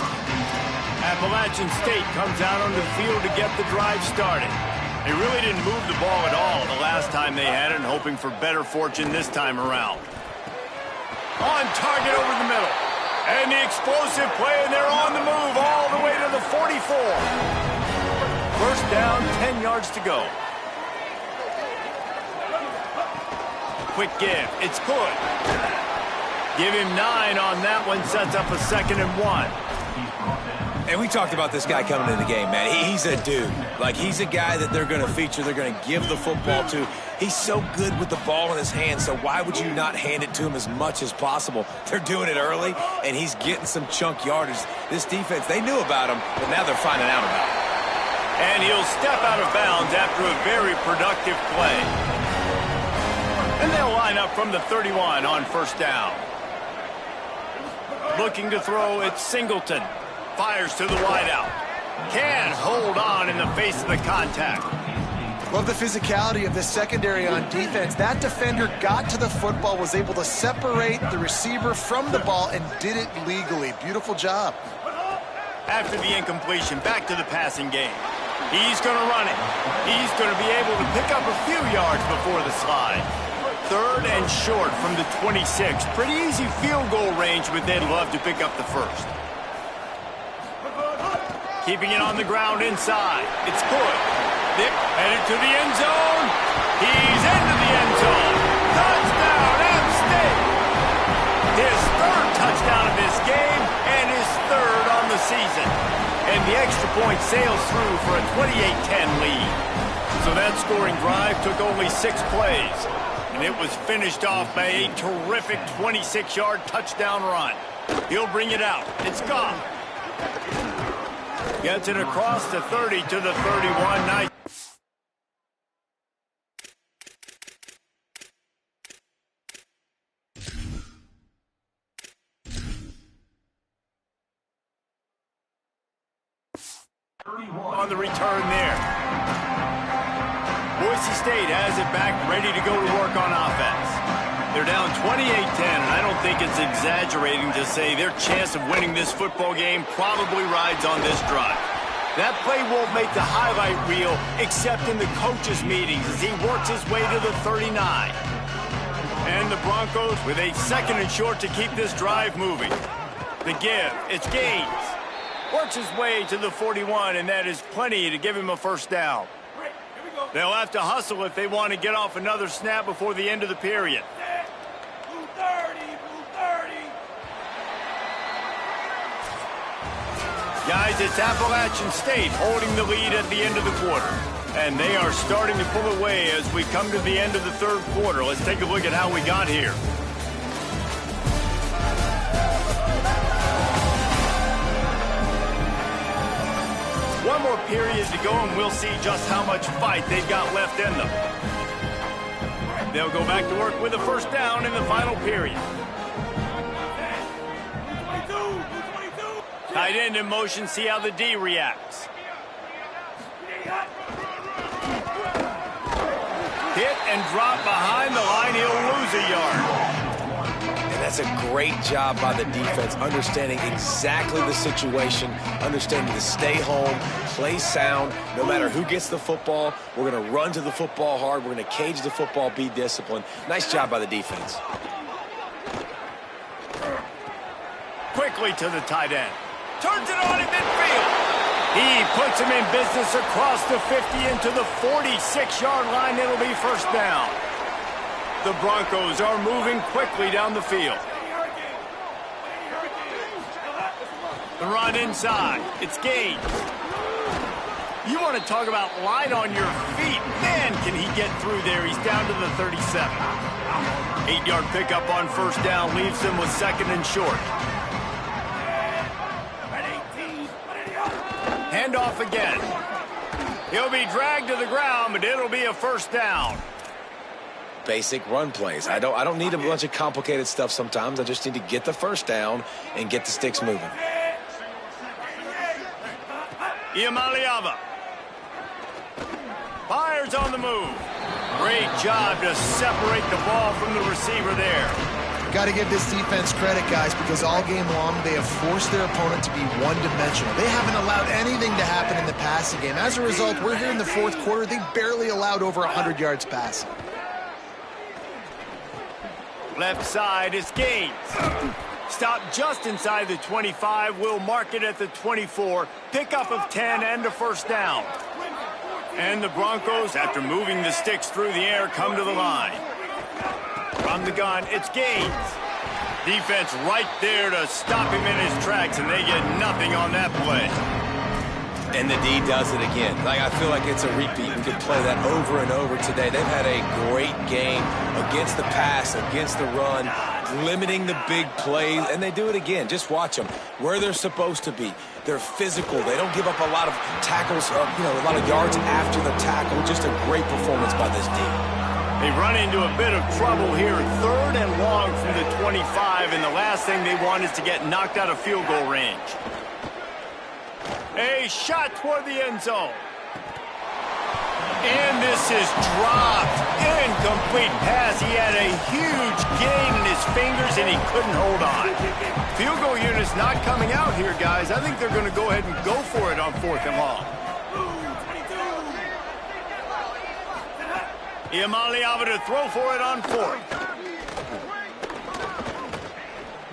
Appalachian State comes out on the field to get the drive started. They really didn't move the ball at all the last time they had it, and hoping for better fortune this time around. On target over the middle. And the explosive play, and they're on the move all the way to the 44. First down, 10 yards to go. Quick give. It's good. Give him 9 on that one. Sets up a 2nd and 1. And we talked about this guy coming into the game, man. He's a dude. Like, he's a guy that they're going to feature, they're going to give the football to. He's so good with the ball in his hands, so why would you not hand it to him as much as possible? They're doing it early, and he's getting some chunk yardage. This defense, they knew about him, but now they're finding out about him. And he'll step out of bounds after a very productive play. And they'll line up from the 31 on first down. Looking to throw, it's Singleton. Fires to the wideout. Can hold on in the face of the contact. Love the physicality of this secondary on defense. That defender got to the football, was able to separate the receiver from the ball, and did it legally. Beautiful job. After the incompletion, back to the passing game. He's going to run it. He's going to be able to pick up a few yards before the slide. 3rd and short from the 26. Pretty easy field goal range, but they'd love to pick up the first. Keeping it on the ground inside. It's good. Nick headed to the end zone. He's into the end zone. Touchdown, App State. His 3rd touchdown of this game and his 3rd on the season. And the extra point sails through for a 28-10 lead. So that scoring drive took only 6 plays. And it was finished off by a terrific 26-yard touchdown run. He'll bring it out. It's gone. Gets it across the 30 to the 31. Nice. On the return there. Boise State has it back, ready to go to work on offense. They're down 28-10, and I don't think it's exaggerating to say their chance of winning this football game probably rides on this drive. That play won't make the highlight reel except in the coaches' meetings as he works his way to the 39. And the Broncos with a 2nd and short to keep this drive moving. The give, it's Gaines. Works his way to the 41, and that is plenty to give him a first down. They'll have to hustle if they want to get off another snap before the end of the period. Guys, it's Appalachian State holding the lead at the end of the quarter. And they are starting to pull away as we come to the end of the 3rd quarter. Let's take a look at how we got here. One more period to go, and we'll see just how much fight they've got left in them. They'll go back to work with a first down in the final period. Tight end in motion, see how the D reacts. Hit and drop behind the line, he'll lose a yard. And that's a great job by the defense, understanding exactly the situation, understanding to stay home, play sound. No matter who gets the football, we're going to run to the football hard. We're going to cage the football, be disciplined. Nice job by the defense. Quickly to the tight end. Turns it on in midfield. He puts him in business across the 50 into the 46-yard line. It'll be first down. The Broncos are moving quickly down the field. The run inside. It's Gaines. You want to talk about light on your feet. Man, can he get through there. He's down to the 37. 8-yard pickup on first down leaves him with 2nd and short. Handoff again. He'll be dragged to the ground, but it'll be a first down. Basic run plays. I don't need a bunch of complicated stuff sometimes. I just need to get the first down and get the sticks moving. Iamaleava. Fires on the move. Great job to separate the ball from the receiver there. Got to give this defense credit, guys, because all game long they have forced their opponent to be one-dimensional. They haven't allowed anything to happen in the passing game. As a result, we're here in the fourth quarter. They barely allowed over 100 yards passing. Left side is Gaines. Stop just inside the 25. We'll mark it at the 24. Pickup of 10 and a first down. And the Broncos, after moving the sticks through the air, come to the line. From the gun, it's Gaines. Defense right there to stop him in his tracks, and they get nothing on that play. And the D does it again. I feel like it's a repeat. We could play that over and over today. They've had a great game against the pass, against the run, limiting the big plays, and they do it again. Just watch them where they're supposed to be. They're physical. They don't give up a lot of tackles, a lot of yards after the tackle. Just a great performance by this D. They run into a bit of trouble here. 3rd and long from the 25, and the last thing they want is to get knocked out of field goal range. A shot toward the end zone. And this is dropped. Incomplete pass. He had a huge gain in his fingers, and he couldn't hold on. Field goal unit's not coming out here, guys. I think they're going to go ahead and go for it on 4th and long. Iamale Ava to throw for it on 4th.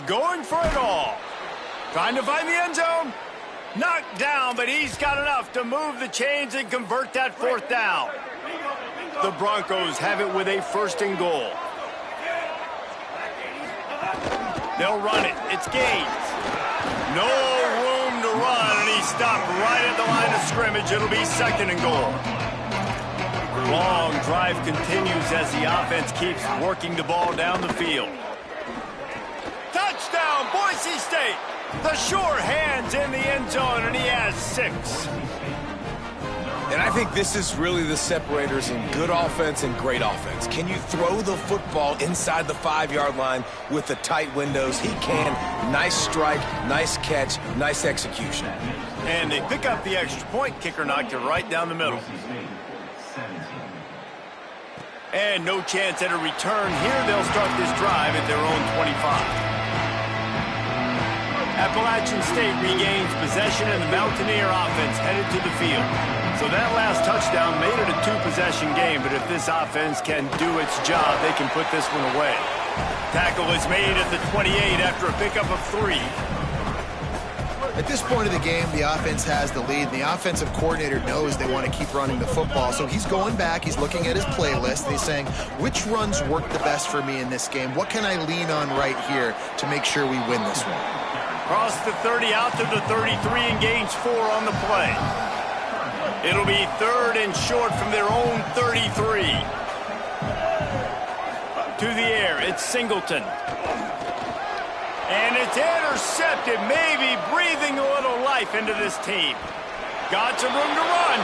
Going for it all. Trying to find the end zone. Knocked down, but he's got enough to move the chains and convert that 4th down. The Broncos have it with a 1st and goal. They'll run it. It's Gaines. No room to run, and he stopped right at the line of scrimmage. It'll be 2nd and goal. Long drive continues as the offense keeps working the ball down the field. Touchdown, Boise State! The sure hand's in the end zone, and he has 6. And I think this is really the separators in good offense and great offense. Can you throw the football inside the 5-yard line with the tight windows? He can. Nice strike, nice catch, nice execution. And they pick up the extra point. Kicker knocked it right down the middle. And no chance at a return here. They'll start this drive at their own 25. Appalachian State regains possession, and the Mountaineer offense headed to the field. So that last touchdown made it a 2-possession game, but if this offense can do its job, they can put this one away. Tackle is made at the 28 after a pickup of 3. At this point of the game, the offense has the lead. The offensive coordinator knows they want to keep running the football. So he's going back, he's looking at his playlist, and he's saying, which runs work the best for me in this game? What can I lean on right here to make sure we win this one? Cross the 30 out to the 33 and gains 4 on the play. It'll be 3rd and short from their own 33. To the air, it's Singleton. And it's intercepted, maybe breathing a little life into this team. Got some room to run.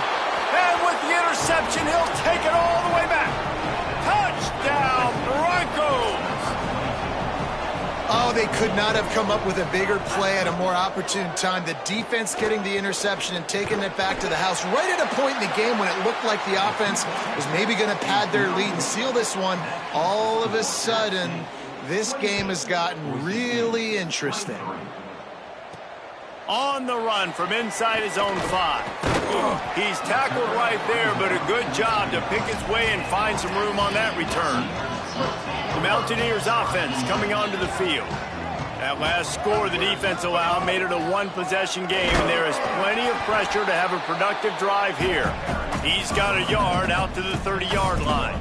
And with the interception, he'll take it all the way back. Touchdown, Broncos! Oh, they could not have come up with a bigger play at a more opportune time. The defense getting the interception and taking it back to the house right at a point in the game when it looked like the offense was maybe going to pad their lead and seal this one. All of a sudden, this game has gotten really interesting. On the run from inside his own 5. He's tackled right there, but a good job to pick his way and find some room on that return. The Mountaineers offense coming onto the field. That last score the defense allowed made it a 1-possession game, and there is plenty of pressure to have a productive drive here. He's got a yard out to the 30-yard line.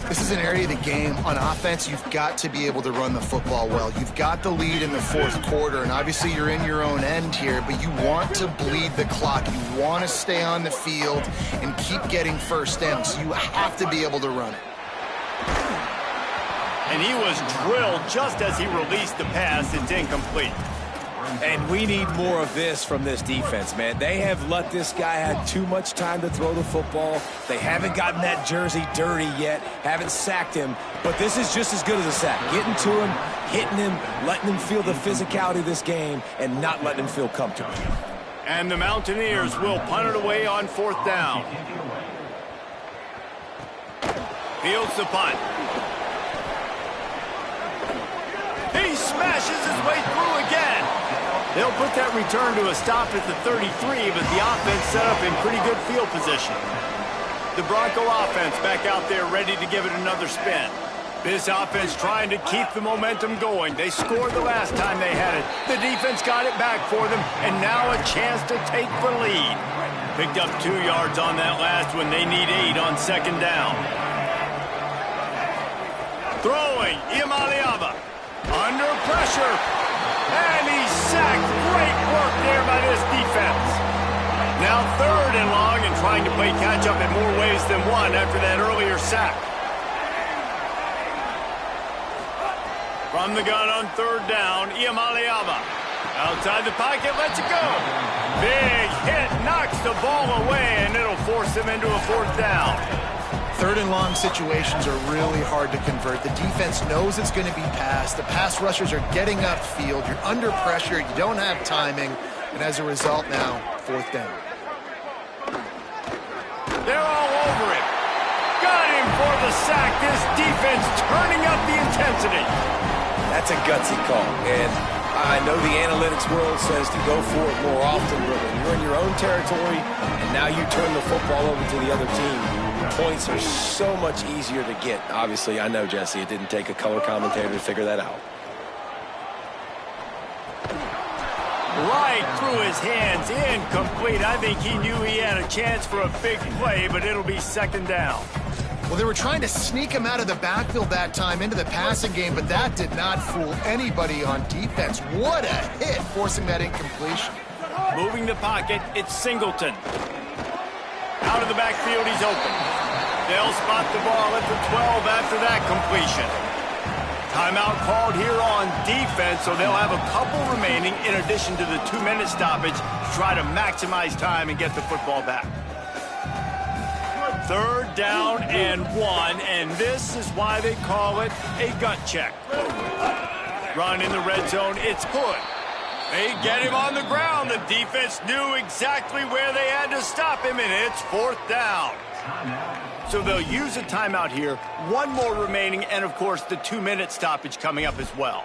This is an area of the game on offense you've got to be able to run the football well. You've got the lead in the 4th quarter, and obviously you're in your own end here, but you want to bleed the clock. You want to stay on the field and keep getting first down, so you have to be able to run it. And he was drilled just as he released the pass. It's incomplete. And we need more of this from this defense, man. They have let this guy have too much time to throw the football. They haven't gotten that jersey dirty yet, haven't sacked him. But this is just as good as a sack. Getting to him, hitting him, letting him feel the physicality of this game, and not letting him feel comfortable. And the Mountaineers will punt it away on 4th down. Fields the punt. They'll put that return to a stop at the 33, but the offense set up in pretty good field position. The Bronco offense back out there ready to give it another spin. This offense trying to keep the momentum going. They scored the last time they had it. The defense got it back for them, and now a chance to take the lead. Picked up 2 yards on that last one. They need 8 on second down. Throwing, Iamaleava. Under pressure. And he's sacked. Great work there by this defense. Now 3rd and long and trying to play catch-up in more ways than one after that earlier sack. From the gun on 3rd down, Iamaleava. Outside the pocket, lets it go. Big hit, knocks the ball away, and it'll force them into a 4th down. 3rd and long situations are really hard to convert. The defense knows it's going to be passed. The pass rushers are getting upfield. You're under pressure. You don't have timing. And as a result now, 4th down. They're all over him. Got him for the sack. This defense turning up the intensity. That's a gutsy call. And I know the analytics world says to go for it more often, but when you're in your own territory and now you turn the football over to the other team, points are so much easier to get. Obviously, I know, Jesse, it didn't take a color commentator to figure that out. Right through his hands, incomplete. I think he knew he had a chance for a big play, but it'll be 2nd down. Well, they were trying to sneak him out of the backfield that time into the passing game, but that did not fool anybody on defense. What a hit, forcing that incompletion. Moving the pocket, it's Singleton. Out of the backfield, he's open. They'll spot the ball at the 12 after that completion. Timeout called here on defense, so they'll have a couple remaining in addition to the 2-minute stoppage to try to maximize time and get the football back. 3rd down and 1, and this is why they call it a gut check. Run in the red zone, it's Hood. They get him on the ground. The defense knew exactly where they had to stop him, and it's 4th down. So they'll use a timeout here, 1 more remaining, and of course the 2-minute stoppage coming up as well.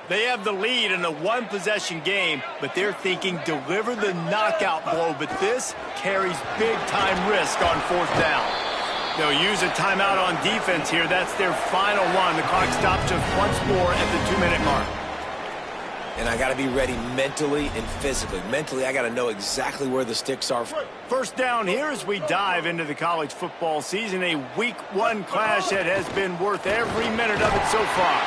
They have the lead in a 1-possession game, but they're thinking deliver the knockout blow, but this carries big-time risk on 4th down. They'll use a timeout on defense here. That's their final one. The clock stops just once more at the 2-minute mark. And I got to be ready mentally and physically. Mentally, I got to know exactly where the sticks are. 1st down here as we dive into the college football season. A week 1 clash that has been worth every minute of it so far.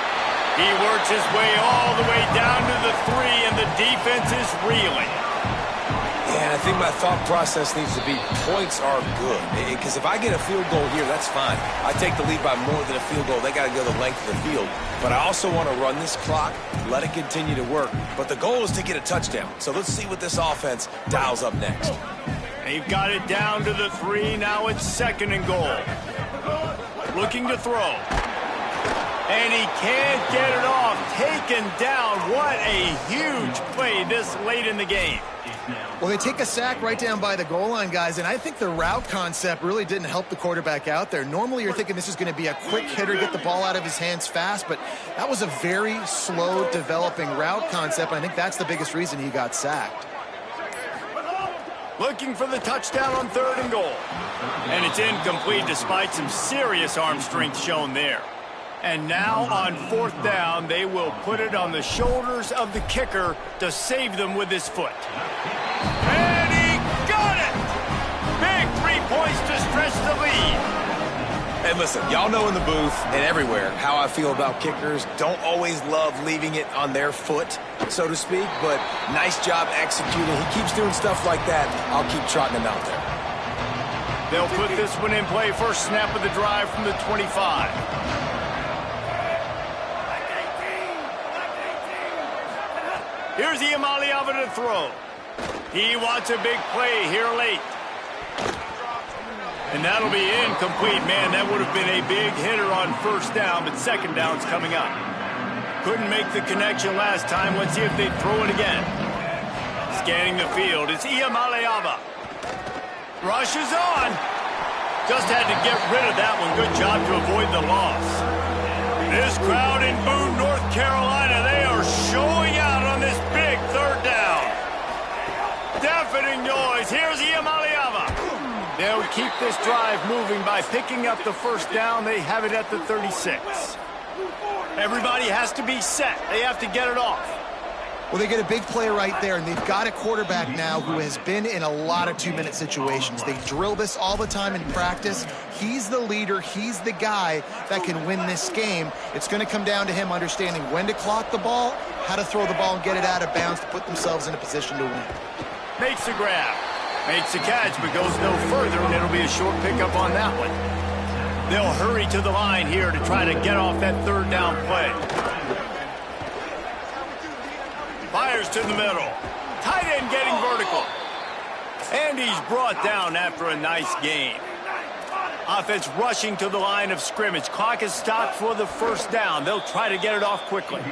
He works his way all the way down to the 3, and the defense is reeling. Yeah, I think my thought process needs to be points are good. Because if I get a field goal here, that's fine. I take the lead by more than a field goal. They got to go the length of the field. But I also want to run this clock, let it continue to work. But the goal is to get a touchdown. So let's see what this offense dials up next. They've got it down to the 3. Now it's 2nd and goal. Looking to throw. And he can't get it off. Taken down. What a huge play this late in the game. Well, they take a sack right down by the goal line, guys, and I think the route concept really didn't help the quarterback out there. Normally, you're thinking this is going to be a quick hitter, get the ball out of his hands fast, but that was a very slow developing route concept, and I think that's the biggest reason he got sacked. Looking for the touchdown on 3rd and goal. And it's incomplete despite some serious arm strength shown there. And now on 4th down, they will put it on the shoulders of the kicker to save them with his foot. And he got it! Big 3 points to stretch the lead. And listen, y'all know in the booth and everywhere how I feel about kickers. Don't always love leaving it on their foot, so to speak, but nice job executing. He keeps doing stuff like that. I'll keep trotting him out there. They'll put this one in play. First snap of the drive from the 25. Here's Iamaleava to throw. He wants a big play here late. And that'll be incomplete. Man, that would have been a big hitter on 1st down, but 2nd down's coming up. Couldn't make the connection last time. Let's see if they throw it again. Scanning the field, it's Iamaleava. Rushes on. Just had to get rid of that one. Good job to avoid the loss. This crowd in Boone, North Carolina, they are showing out on this big third down. Deafening noise. Here's Iamaleava. They'll keep this drive moving by picking up the first down. They have it at the 36. Everybody has to be set. They have to get it off. Well, they get a big play right there, and they've got a quarterback now who has been in a lot of two-minute situations. They drill this all the time in practice. He's the leader. He's the guy that can win this game. It's going to come down to him understanding when to clock the ball, how to throw the ball and get it out of bounds to put themselves in a position to win. Makes the grab. Makes the catch, but goes no further, and it'll be a short pickup on that one. They'll hurry to the line here to try to get off that third down play. Fires to the middle. Tight end getting vertical. And he's brought down after a nice gain. Offense rushing to the line of scrimmage. Clock is stopped for the first down. They'll try to get it off quickly.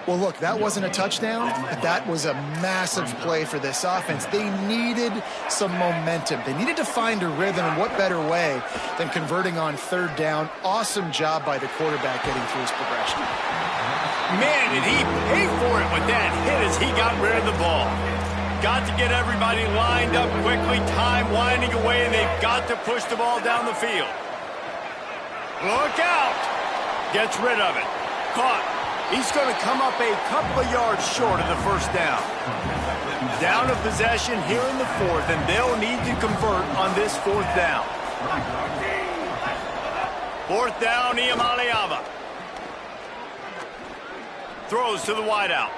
Well, look, that wasn't a touchdown, but that was a massive play for this offense. They needed some momentum. They needed to find a rhythm, and what better way than converting on third down. Awesome job by the quarterback getting through his progression. Man, did he pay for it with that hit as he got rid of the ball. Got to get everybody lined up quickly, time winding away, and they've got to push the ball down the field. Look out! Gets rid of it. Caught. He's going to come up a couple of yards short of the first down. Down of possession here in the fourth, and they'll need to convert on this fourth down. Fourth down, Iamaleava. Throws to the wideout.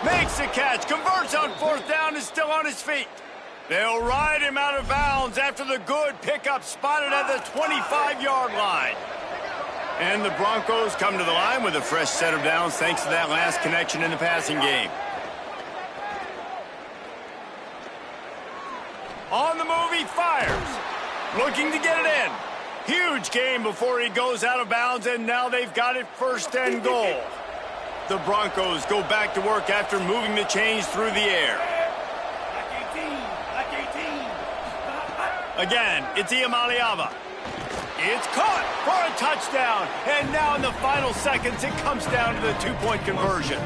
Makes the catch. Converts on fourth down, is still on his feet. They'll ride him out of bounds after the good pickup spotted at the 25-yard line. And the Broncos come to the line with a fresh set of downs thanks to that last connection in the passing game. On the move, he fires. Looking to get it in. Huge gain before he goes out of bounds, and now they've got it first and goal. The Broncos go back to work after moving the chains through the air. Again, it's Iamaleava. It's caught for a touchdown. And now in the final seconds, it comes down to the two-point conversion.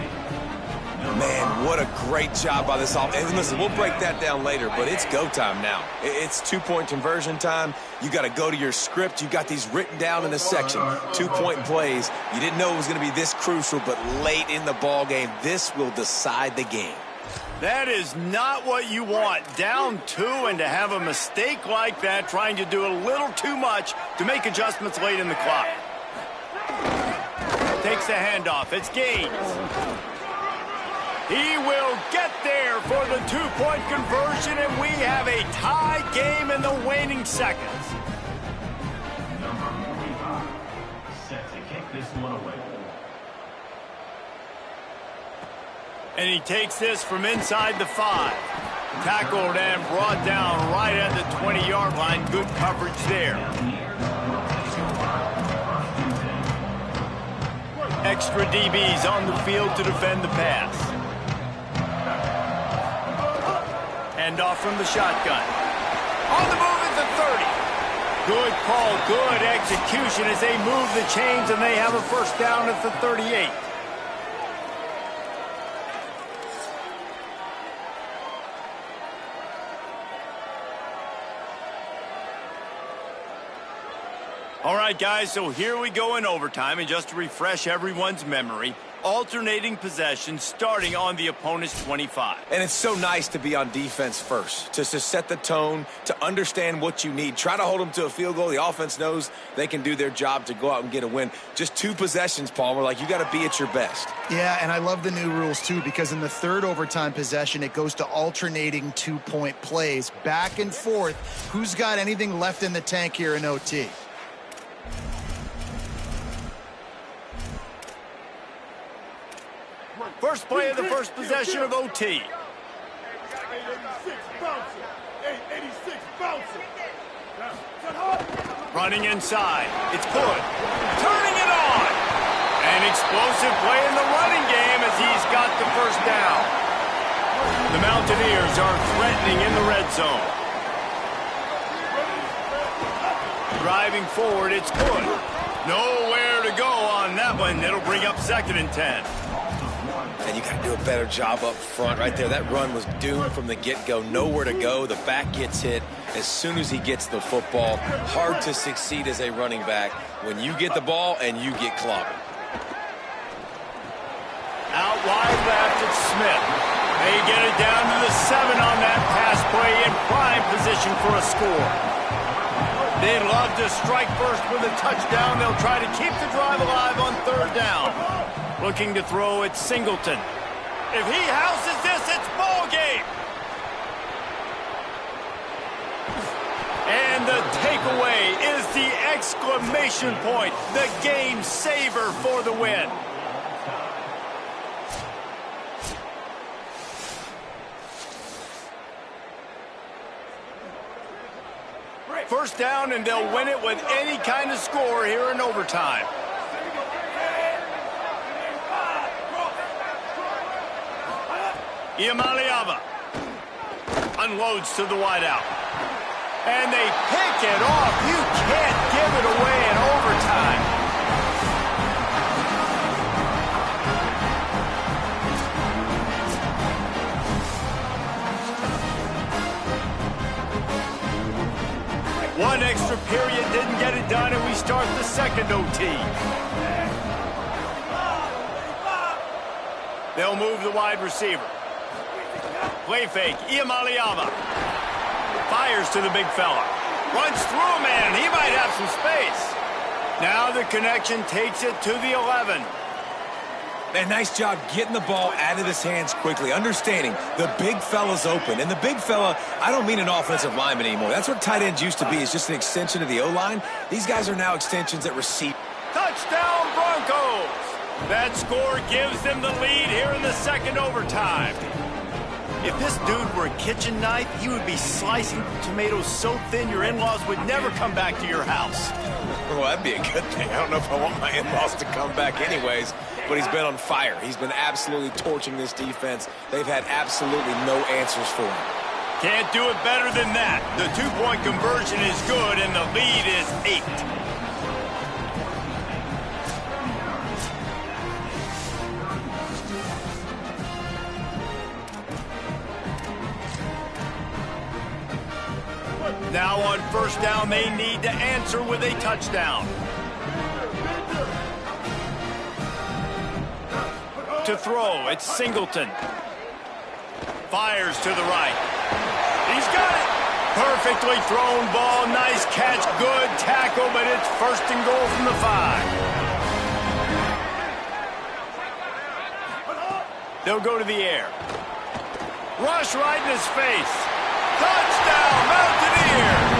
Man, what a great job by this offense. And listen, we'll break that down later, but it's go time now. It's two-point conversion time. You got to go to your script. You got these written down in a section. Two-point plays. You didn't know it was going to be this crucial, but late in the ball game, this will decide the game. That is not what you want. Down two, and to have a mistake like that, trying to do a little too much to make adjustments late in the clock. Takes the handoff. It's Gaines. He will get there for the two-point conversion, and we have a tie game in the waning seconds. Number 45, set to kick this one away. And he takes this from inside the 5. Tackled and brought down right at the 20-yard line. Good coverage there. Extra DBs on the field to defend the pass. Hand off from the shotgun. On the move at the 30. Good call, good execution as they move the chains, and they have a first down at the 38. All right, guys, so here we go in overtime, and just to refresh everyone's memory, alternating possession starting on the opponent's 25. And it's so nice to be on defense first, to set the tone, to understand what you need. Try to hold them to a field goal. The offense knows they can do their job to go out and get a win. Just 2 possessions, Palmer, like you got to be at your best. Yeah, and I love the new rules, too, because in the third overtime possession, it goes to alternating 2-point plays, back and forth. Who's got anything left in the tank here in OT? First play of the first possession of OT. Running inside. It's good. Turning it on. An explosive play in the running game as he's got the first down. The Mountaineers are threatening in the red zone. Driving forward, it's good. Nowhere to go on that one. It'll bring up 2nd and 10. And you got to do a better job up front right there. That run was doomed from the get-go. Nowhere to go. The back gets hit as soon as he gets the football. Hard to succeed as a running back when you get the ball and you get clobbered. Out wide left, it's Smith. They get it down to the 7 on that pass play in prime position for a score. They'd love to strike first with a touchdown. They'll try to keep the drive alive on 3rd down. Looking to throw at Singleton. If he houses this, it's ball game. And the takeaway is the exclamation point, the game saver for the win. First down, and they'll win it with any kind of score here in overtime. Iamaleava unloads to the wideout. And they pick it off. You can't give it away in overtime. One extra period didn't get it done, and we start the 2nd OT. They'll move the wide receiver. Play fake, Iamaleava. Fires to the big fella. Runs through a man. He might have some space. Now the connection takes it to the 11. Man, nice job getting the ball out of his hands quickly, understanding the big fella's open. And the big fella, I don't mean an offensive lineman anymore. That's what tight ends used to be, is just an extension of the O-line. These guys are now extensions at receiver. Touchdown, Broncos! That score gives them the lead here in the 2nd overtime. If this dude were a kitchen knife, he would be slicing tomatoes so thin your in-laws would never come back to your house. Well, that'd be a good thing. I don't know if I want my in-laws to come back anyways, but he's been on fire. He's been absolutely torching this defense. They've had absolutely no answers for him. Can't do it better than that. The 2-point conversion is good, and the lead is 8. Now on 1st down, they need to answer with a touchdown. To throw, it's Singleton. Fires to the right. He's got it. Perfectly thrown ball. Nice catch. Good tackle, but it's 1st and goal from the 5. They'll go to the air. Rush right in his face. Touchdown, Mountaineers!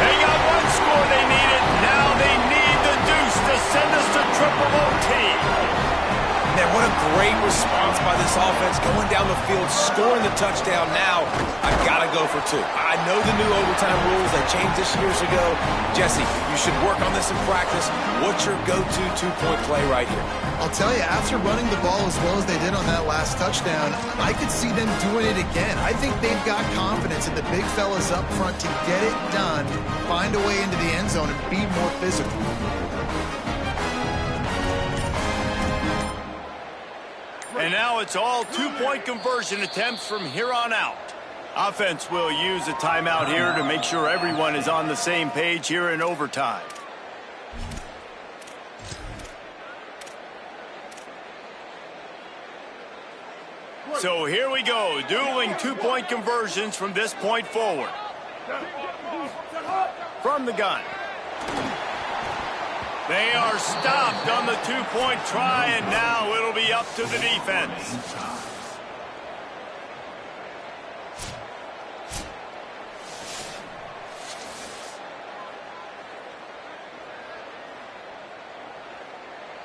They got one score they needed. Now they need the deuce to send us to triple OT. Man, what a great response by this offense, going down the field, scoring the touchdown. Now, I've got to go for 2. I know the new overtime rules. They changed this years ago. Jesse, you should work on this in practice. What's your go-to 2-point play right here? I'll tell you, after running the ball as well as they did on that last touchdown, I could see them doing it again. I think they've got confidence in the big fellas up front to get it done, find a way into the end zone, and be more physical. And now it's all 2-point conversion attempts from here on out. Offense will use a timeout here to make sure everyone is on the same page here in overtime. So here we go, dueling 2-point conversions from this point forward. From the gun. They are stopped on the 2-point try, and now it'll be up to the defense.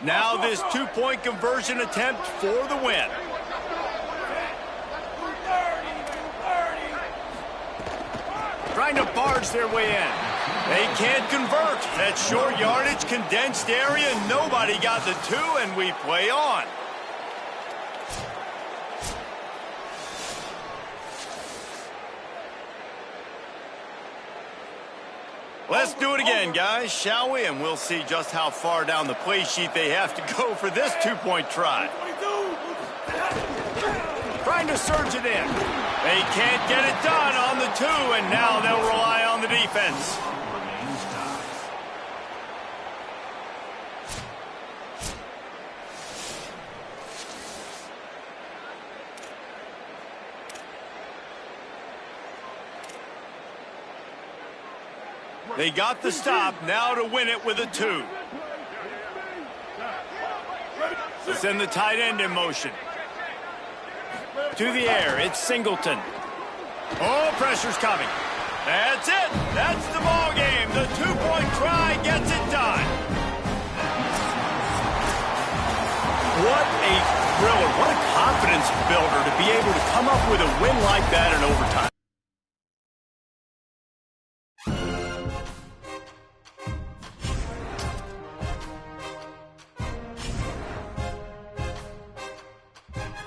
Now this 2-point conversion attempt for the win. Trying to barge their way in. They can't convert. That short yardage, condensed area, nobody got the 2, and we play on. Let's do it again, guys, shall we? And we'll see just how far down the play sheet they have to go for this two-point try. Trying to surge it in. They can't get it done on the 2, and now they'll rely on the defense. They got the stop, now to win it with a 2. Send the tight end in motion. To the air, it's Singleton. Oh, pressure's coming. That's it. That's the ball game. The two-point try gets it done. What a thriller. What a confidence builder to be able to come up with a win like that in overtime.